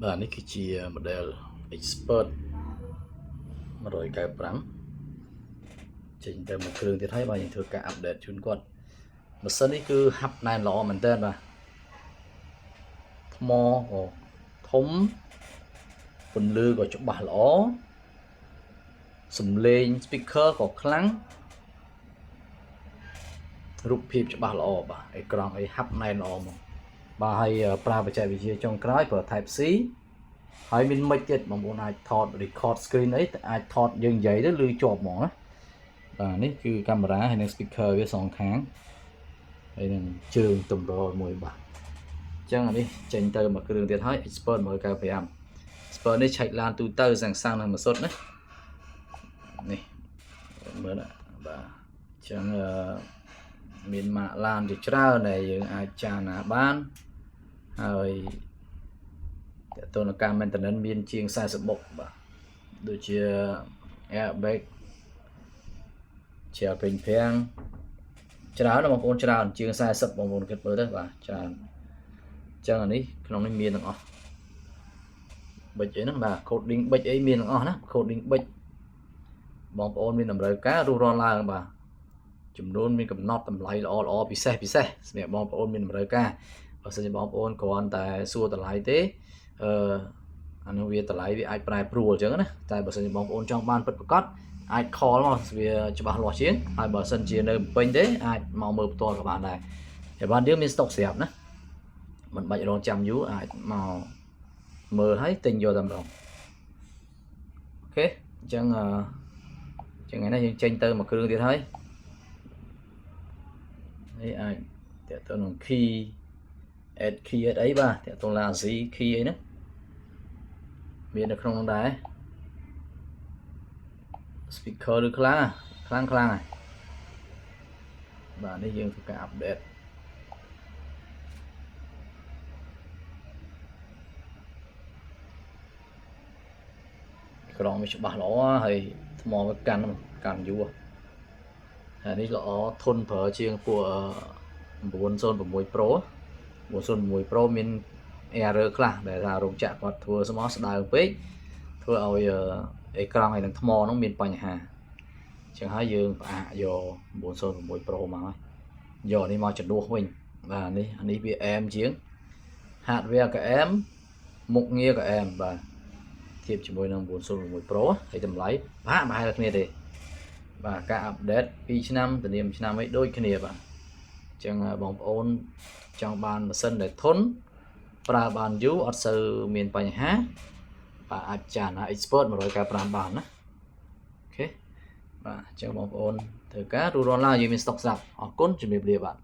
Vàនេះគឺជា model expert 195ចេញទៅមួយគ្រឿងទៀតហើយបាទយើងធ្វើការ update ជូនគាត់ម៉ាស៊ីននេះគឺហាប់ណែនល្អមែនតើបាទថ្មក៏ធំពន្លឺក៏ច្បាស់ល្អសំឡេង speaker ក៏ខ្លាំងរូបភាពច្បាស់ល្អបាទអេក្រង់អីហាប់ណែនល្អមកបាទហើយប្រើបច្ចេកវិទ្យាចុងក្រោយប្រើ Type C ហើយមានមិចទៀតបងប្អូនអាចថត record screen អីអាចថតយើងនិយាយទៅឮជាប់ហ្មងណាបាទនេះគឺកាមេរ៉ាហើយនឹង speaker វាសងខាងហើយនឹងជើងតម្រមួយបាទអញ្ចឹងអានេះចេញទៅមួយគ្រឿងទៀតហើយ Expert 195 Expert នេះឆែកឡានទូទៅសាំងនឹងមួយសុទ្ធណានេះមើលណាបាទអញ្ចឹងមានម៉ាកឡានជាច្រើនដែលយើងអាចចារណាបានហើយតើតើនៅការ maintenance មានជាង40បុកបាទដូចជា airbag ជាពេញប្រាំងច្រើនបងប្អូនច្រើនជាង40បងប្អូនគិតមើលទៅបាទច្រើនអញ្ចឹងអានេះក្នុងនេះមានទាំងអស់ប៊ិចអីហ្នឹងបាទ coding ប៊ិចអីមានទាំងអស់ណា coding ប៊ិចបងប្អូនមានតម្រូវការរស់រានឡើងបាទចំនួនមានកំណត់តម្លៃល្អពិសេសសម្រាប់បងប្អូនមានតម្រូវការបើសិនជាបងប្អូនគ្រាន់តែសួរតម្លៃទេអានោះវាតម្លៃវាអាចប្រែប្រួលអញ្ចឹងណាតែបើសិនជាបងប្អូនចង់បានពិតប្រាកដអាច call មកវាច្បាស់លាស់ជាងហើយបើសិនជានៅពេញទេអាចមកមើលផ្ទាល់ក៏បានដែរតែបានយើងមាន stock ស្រាប់ណាមិនបាច់រងចាំយូរអាចមកមើលហើយទិញយកតែម្ដងអូខេអញ្ចឹងថ្ងៃនេះយើងចេញទៅមួយគ្រឿងទៀតហើយនេះអាចតើទៅនឹង key add key អីបាទតើទៅឡា Z key អីហ្នឹងមាននៅក្នុងនោះដែរ speaker ឬខ្លាំងហើយបាទនេះយើងធ្វើការ update ក្រងវាច្បាស់ល្អហើយថ្មវាកាន់យូរហើយនេះល្អធន់ប្រើជាងពួក906 Pro 906 Pro មាន error ខ្លះដែលថារោងចក្រគាត់ធ្វើស្មោះស្ដើងពេកធ្វើឲ្យអេក្រង់ហើយនឹងថ្មហ្នឹងមានបញ្ហាអញ្ចឹងហើយយើងផ្អាកយក906 Pro មកហើយយកនេះមកជំនួសវិញបាទនេះវាអែមជាង hardware ក៏អែមមុខងារក៏អែមបាទធៀបជាមួយនឹង906 Pro ហើយតម្លៃប្រហែលគ្នាទេបាទការអាប់ដេត2ឆ្នាំធានា1ឆ្នាំអីដូចគ្នាបាទអញ្ចឹងបងប្អូនចង់បានម៉ាស៊ីនដែលធន់ប្រើបានយូរអត់សូវមានបញ្ហាបាទអាចចារណា Expert 195បានណាអូខេបាទអញ្ចឹងបងប្អូនធ្វើការរស់រានឡើងយើងមាន stock ស្រាប់អរគុណជំរាបលាបាទ